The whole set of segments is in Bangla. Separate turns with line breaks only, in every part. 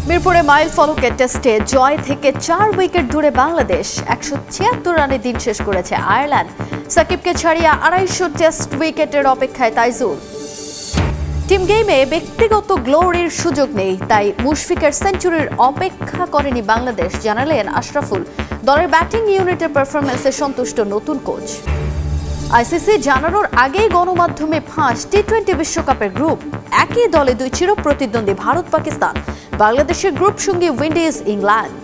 মিরপুরে মাইল ফলকের টেস্টে জয় থেকে 4 উইকেট দূরে বাংলাদেশ 176 রানে দিন শেষ করেছে আয়ারল্যান্ড। সাকিবকে ছাড়িয়ে 250 টেস্ট উইকেটের অপেক্ষায় তাইজুল। টিম গেমে ব্যক্তিগত গ্লোরির সুযোগ নেই, তাই মুশফিকের সেঞ্চুরির অপেক্ষা করেনি বাংলাদেশ, জানালেন আশরাফুল। দলের ব্যাটিং ইউনিটের পারফরম্যান্সে সন্তুষ্ট নতুন কোচ। আইসিসি জানানোর আগেই গণমাধ্যমে ফাঁস টি-20 বিশ্বকাপের গ্রুপ। একই দলে দুই চির প্রতিদ্বন্দ্বী ভারত পাকিস্তান, বাংলাদেশের গ্রুপ সঙ্গী উইন্ডিজ ইংল্যান্ড।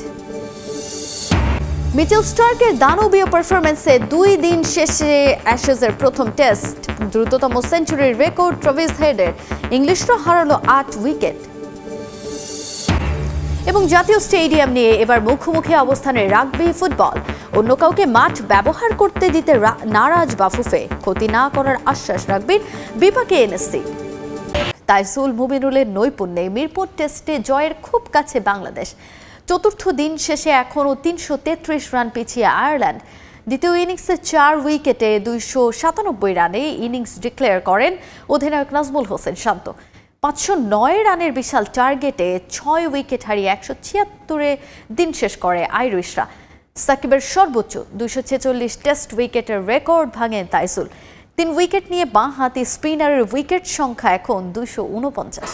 মিচেল স্টার্কের দানবীয় পারফরম্যান্সে 2 দিন শেষে অ্যাশেজের প্রথম টেস্ট। দ্রুততম সেঞ্চুরির রেকর্ড ট্রেভিস হেডের, ইংলিশরা হারালো 8 উইকেট। এবং জাতীয় স্টেডিয়াম নিয়ে এবার মুখোমুখি অবস্থানে রাগবি ফুটবল। অন্য কাউকে মাঠ ব্যবহার করতে দিতে নারাজ বাফুফে, ক্ষতি না করার আশ্বাস রাগবির বিপাকে এনএসসি। তাইজুল মুবিনুলের নৈপুণ্যে মিরপুর টেস্টে জয়ের খুব কাছে বাংলাদেশ। চতুর্থ দিন শেষে এখনও 333 রান পিছিয়ে আয়ারল্যান্ড। দ্বিতীয় ইনিংসে 4 উইকেটে 297 রানে ইনিংস ডিক্লেয়ার করেন অধিনায়ক নাজমুল হোসেন শান্ত। 509 রানের বিশাল টার্গেটে 6 উইকেট হারিয়ে 176-এ দিন শেষ করে আইরিশরা। সাকিবের সর্বোচ্চ 246 টেস্ট উইকেটের রেকর্ড ভাঙেন তাইজুল। 3 উইকেট নিয়ে বাঁ হাতি স্পিনারের উইকেট সংখ্যা এখন 249।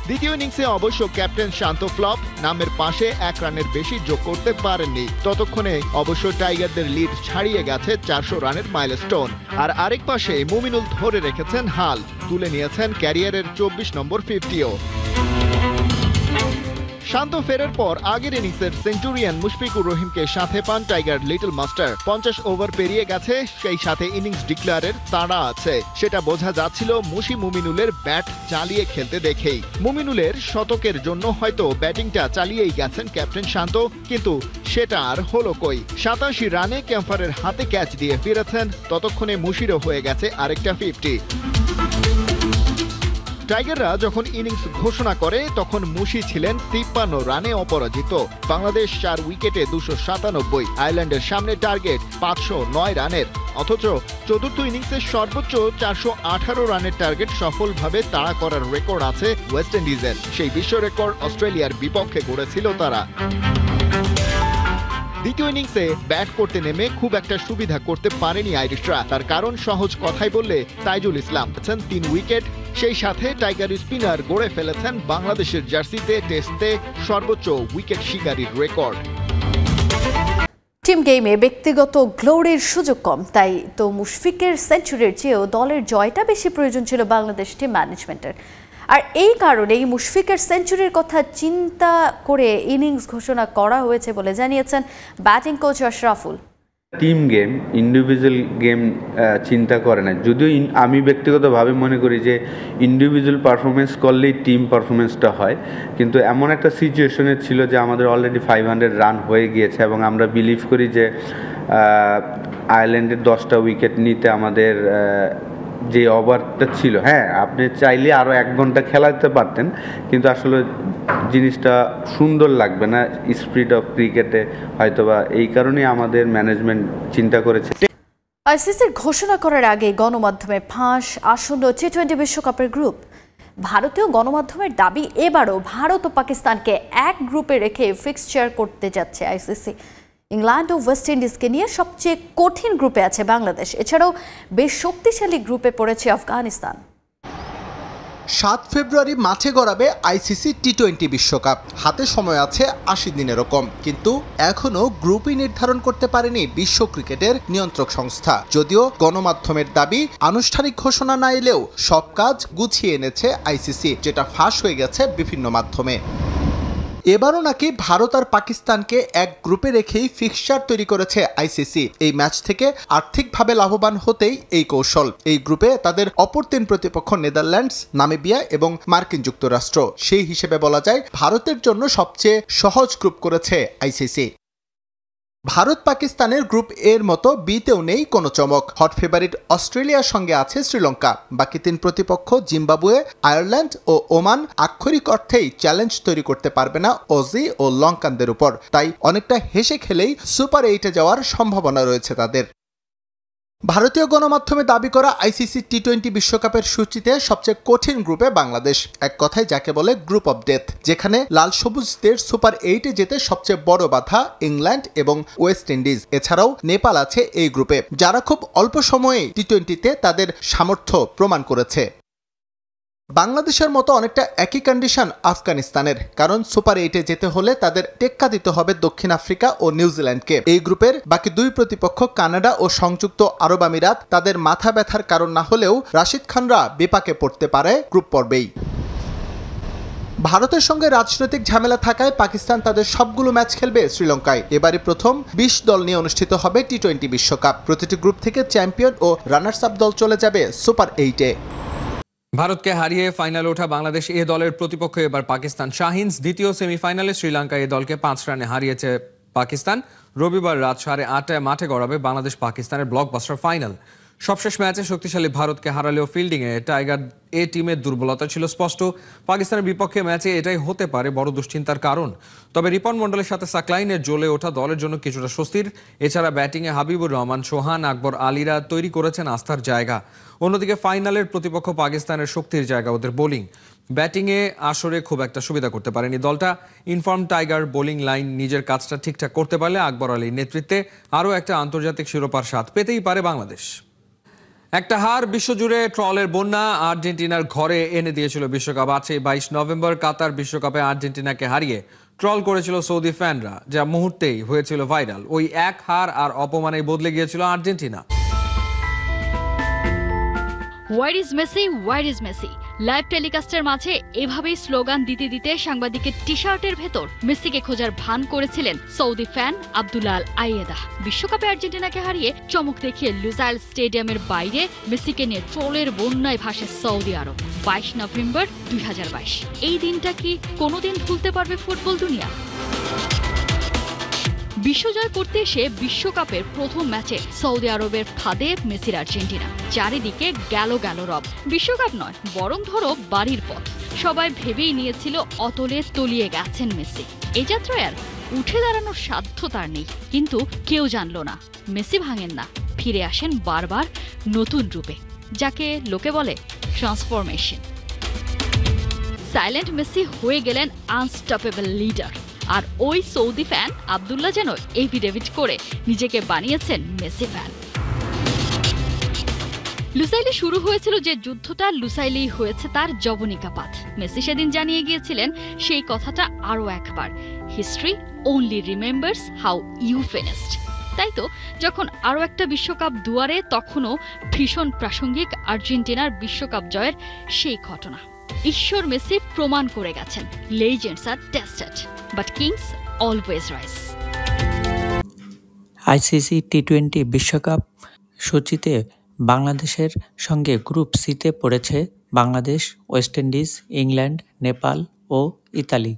দ্বিতীয় ইনিংসে অবশ্য ক্যাপ্টেন শান্ত ফ্লপ, নামের পাশে 1 রানের বেশি যোগ করতে পারেননি। ততক্ষণে অবশ্য টাইগারদের লিড ছাড়িয়ে গেছে 400 রানের মাইলস্টোন। আর আরেক পাশে মুমিনুল ধরে রেখেছেন হাল, তুলে নিয়েছেন ক্যারিয়ারের 24 নম্বর 50ও। শান্ত ফেরার পর আগের ইনিংসের সেঞ্চুরিয়ান মুশফিকুর রহিমকে সাথে পান টাইগার লিটল মাস্টার। 50 ওভার পেরিয়ে গেছে, সেই সাথে ইনিংস ডিক্লেয়ারের তাড়া আছে। সেটা বোঝা যাচ্ছিল মুমিনুলের ব্যাট চালিয়ে খেলতে দেখেই। মুমিনুলের শতকের জন্য হয়তো ব্যাটিংটা চালিয়েই গেছেন ক্যাপ্টেন শান্ত, কিন্তু সেটা আর হলো কই। 87 রানে ক্যাম্পারের হাতে ক্যাচ দিয়ে ফিরেছেন, ততক্ষণে মুশিরও হয়ে গেছে আরেকটা 50। টাইগাররা যখন ইনিংস ঘোষণা করে তখন মুশি ছিলেন 53 রানে অপরাজিত। বাংলাদেশ 4 উইকেটে 297, আয়ারল্যান্ডের সামনে টার্গেট 509 রানের। অথচ চতুর্থ ইনিংসের সর্বোচ্চ 418 রানের টার্গেট সফলভাবে তাড়া করার রেকর্ড আছে ওয়েস্ট ইন্ডিজের। সেই বিশ্ব রেকর্ড অস্ট্রেলিয়ার বিপক্ষে গড়েছিল তারা। দ্বিতীয় ইনিংসে ব্যাট করতে নেমে খুব একটা সুবিধা করতে পারেনি আইরিশরা। তার কারণ সহজ কথাই বললে তাইজুল ইসলাম 3 উইকেট, সেই সাথে টাইগার স্পিনার গড়ে ফেলেছেন বাংলাদেশের জার্সিতে টেস্টে সর্বোচ্চ উইকেট শিকারীর রেকর্ড।
টিম গেমে ব্যক্তিগত গ্লোরির সুযোগ কম, তাই তো মুশফিকের সেঞ্চুরির চেয়েও দলের জয়টা বেশি প্রয়োজন ছিল বাংলাদেশ টিম ম্যানেজমেন্টের। আর এই কারণেই মুশফিকের সেঞ্চুরির কথা চিন্তা করে ইনিংস ঘোষণা করা হয়েছে বলে জানিয়েছেন batting coach Ashraful.
Team game, individual game চিন্তা করে না। যদিও আমি ব্যক্তিগতভাবে মনে করি যে ইন্ডিভিজুয়াল পারফরমেন্স করলেই টিম পারফরমেন্সটা হয়, কিন্তু এমন একটা সিচুয়েশনে ছিল যে আমাদের অলরেডি 500 রান হয়ে গিয়েছে এবং আমরা বিলিভ করি যে আয়ারল্যান্ডের 10টা উইকেট নিতে আমাদের যে ওভারটা ছিল, হ্যাঁ আপনি চাইলে আরও 1 ঘন্টা খেলাতে পারতেন, কিন্তু আসলে জিনিসটা সুন্দর লাগবে না স্পিরিট অফ ক্রিকেটে, হয়তোবা এই কারণেই আমাদের ম্যানেজমেন্ট চিন্তা করেছে।
আইসিসির ঘোষণা করার আগে গণমাধ্যমে ফাঁস আসন্ন টি-20 বিশ্বকাপের গ্রুপ। ভারতীয় গণমাধ্যমের দাবি, এবারও ভারত ও পাকিস্তানকে এক গ্রুপে রেখে ফিক্সচার করতে যাচ্ছে আইসিসি। ইংল্যান্ড ও ওয়েস্ট ইন্ডিজকে নিয়ে সবচেয়ে কঠিন গ্রুপে আছে বাংলাদেশ, এছাড়াও বেশ শক্তিশালী গ্রুপে পড়েছে আফগানিস্তান।
7 ফেব্রুয়ারি মাঠে গড়াবে আইসিসি টি-20 বিশ্বকাপ। হাতে সময় আছে 80 দিনেরও কম, কিন্তু এখনও গ্রুপই নির্ধারণ করতে পারেনি বিশ্ব ক্রিকেটের নিয়ন্ত্রক সংস্থা। যদিও গণমাধ্যমের দাবি, আনুষ্ঠানিক ঘোষণা না এলেও সব কাজ গুছিয়ে এনেছে আইসিসি, যেটা ফাঁস হয়ে গেছে বিভিন্ন মাধ্যমে। এবারও নাকি ভারত আর পাকিস্তানকে এক গ্রুপে রেখেই ফিক্সচার তৈরি করেছে আইসিসি। এই ম্যাচ থেকে আর্থিকভাবে লাভবান হতেই এই কৌশল। এই গ্রুপে তাদের অপর 3 প্রতিপক্ষ নেদারল্যান্ডস, নামিবিয়া এবং মার্কিন যুক্তরাষ্ট্র। সেই হিসেবে বলা যায় ভারতের জন্য সবচেয়ে সহজ গ্রুপ করেছে আইসিসি। ভারত পাকিস্তানের গ্রুপ এর মতো বিতেও নেই কোনো চমক। হট ফেভারিট অস্ট্রেলিয়ার সঙ্গে আছে শ্রীলঙ্কা। বাকি 3 প্রতিপক্ষ জিম্বাবুয়ে, আয়ারল্যান্ড ও ওমান আক্ষরিক অর্থেই চ্যালেঞ্জ তৈরি করতে পারবে না অজি ও লঙ্কানদের উপর। তাই অনেকটা হেসে খেলেই সুপার 8-এ যাওয়ার সম্ভাবনা রয়েছে তাদের। ভারতীয় গণমাধ্যমে দাবি করা আইসিসি টি-20 বিশ্বকাপের সূচিতে সবচেয়ে কঠিন গ্রুপে বাংলাদেশ, এক কথায় যাকে বলে গ্রুপ অব ডেথ, যেখানে লাল সবুজদের সুপার 8-এ যেতে সবচেয়ে বড় বাধা ইংল্যান্ড এবং ওয়েস্ট ইন্ডিজ। এছাড়াও নেপাল আছে এই গ্রুপে, যারা খুব অল্প সময়ে টি-20-তে তাদের সামর্থ্য প্রমাণ করেছে। বাংলাদেশের মতো অনেকটা একই কন্ডিশন আফগানিস্তানের, কারণ সুপার 8-এ যেতে হলে তাদের টেক্কা দিতে হবে দক্ষিণ আফ্রিকা ও নিউজিল্যান্ডকে। এই গ্রুপের বাকি দুই প্রতিপক্ষ কানাডা ও সংযুক্ত আরব আমিরাত তাদের মাথা ব্যথার কারণ না হলেও রাশিদ খানরা বিপাকে পড়তে পারে গ্রুপ পর্বেই। ভারতের সঙ্গে রাজনৈতিক ঝামেলা থাকায় পাকিস্তান তাদের সবগুলো ম্যাচ খেলবে শ্রীলঙ্কায়। এবারই প্রথম 20 দল নিয়ে অনুষ্ঠিত হবে টি-20 বিশ্বকাপ। প্রতিটি গ্রুপ থেকে চ্যাম্পিয়ন ও রানার্স আপ দল চলে যাবে সুপার 8-এ।
ভারতকে হারিয়ে ফাইনালে ওঠা বাংলাদেশ এ দলের প্রতিপক্ষ এবার পাকিস্তান শাহিনস। দ্বিতীয় সেমিফাইনালে শ্রীলঙ্কা এ দলকে 5 রানে হারিয়েছে পাকিস্তান। রবিবার রাত 8:30টায় মাঠে গড়াবে বাংলাদেশ পাকিস্তানের ব্লকবাস্টার ফাইনাল। সবশেষ ম্যাচে শক্তিশালী ভারতকে হারালেও ফিল্ডিংয়ে টাইগার এ টিমের দুর্বলতা ছিল স্পষ্ট। পাকিস্তানের বিপক্ষে ম্যাচে এটাই হতে পারে বড় দুশ্চিন্তার কারণ। তবে রিপন মন্ডলের সাথে সাকলাইনের জ্বলে ওঠা দলের জন্য কিছুটা স্বস্তির। এছাড়া ব্যাটিংয়ে হাবিবুর রহমান, সোহান, আকবর আলীরা তৈরি করেছেন আস্থার জায়গা। অন্যদিকে ফাইনালের প্রতিপক্ষ পাকিস্তানের শক্তির জায়গা ওদের বোলিং। ব্যাটিংয়ে আসরে খুব একটা সুবিধা করতে পারেনি দলটা। ইনফর্ম টাইগার বোলিং লাইন নিজের কাজটা ঠিকঠাক করতে পারলে আকবর আলীর নেতৃত্বে আরও একটা আন্তর্জাতিক শিরোপার স্বাদ পেতেই পারে বাংলাদেশ। একটা হার বিশ্বজুড়ে ট্রলের বন্যা আর্জেন্টিনার ঘরে এনে দিয়েছিল বিশ্বকাপ। আছে 22 নভেম্বর কাতার বিশ্বকাপে আর্জেন্টিনাকে হারিয়ে ট্রল করেছিল সৌদি ফ্যানরা, যা মুহূর্তেই হয়েছিল ভাইরাল। ওই এক হার আর অপমানেই বদলে গিয়েছিল Argentina.
Where is Messi, where is Messi live টেলিকাস্টের মাঝে এভাবেই স্লোগান দিতে দিতে সাংবাদিকের টি শার্টের ভেতর মেসিকে খোঁজার ভান করেছিলেন সৌদি ফ্যান আব্দুল্লাহ আল আইয়েদা। বিশ্বকাপে আর্জেন্টিনাকে হারিয়ে চমক দেখিয়ে লুসাইল স্টেডিয়ামের বাইরে মেসিকে নিয়ে ট্রোলের বন্যায় ভাসে সৌদি আরব। 22 নভেম্বর 2022, এই দিনটা কি কোনোদিন ভুলতে পারবে ফুটবল দুনিয়া? বিশ্বজয় করতে এসে বিশ্বকাপের প্রথম ম্যাচে সৌদি আরবের ফাঁদে মেসির আর্জেন্টিনা। চারিদিকে গেল রব। বিশ্বকাপ নয়, বরং ধরো বাড়ির পথ। সবাই ভেবেই নিয়েছিল অতলে তলিয়ে গেছেন মেসি। এ যাত্রায় আর উঠে দাঁড়ানোর সাধ্য তার নেই। কিন্তু কেউ জানল না মেসি ভাঙেন না, ফিরে আসেন বারবার নতুন রূপে, যাকে লোকে বলে ট্রান্সফরমেশন। সাইলেন্ট মেসি হয়ে গেলেন আনস্টপেবল লিডার। আর ওই সৌদি ফ্যান আব্দুল্লাহ যেন এফিডেভিট করে নিজেকে বানিয়েছেন মেসি ফ্যান। লুসাইলে শুরু হয়েছিল যে যুদ্ধটা, লুসাইলেই হয়েছে তার যবনিকাপাত। মেসি সেদিন জানিয়ে গিয়েছিলেন সেই কথাটা আরও একবার, history only remembers how you finished. তাই তো যখন আরও একটা বিশ্বকাপ দুয়ারে, তখনও ভীষণ প্রাসঙ্গিক আর্জেন্টিনার বিশ্বকাপ জয়ের সেই ঘটনা। ঈশ্বর মেসি প্রমাণ করে গেছেন, legends are tested but kings always rise.
ICC টি-20 বিশ্বকাপ সূচিতে বাংলাদেশের সঙ্গে গ্রুপ সিতে পড়েছে Bangladesh, West Indies, England, Nepal ও ইতালি।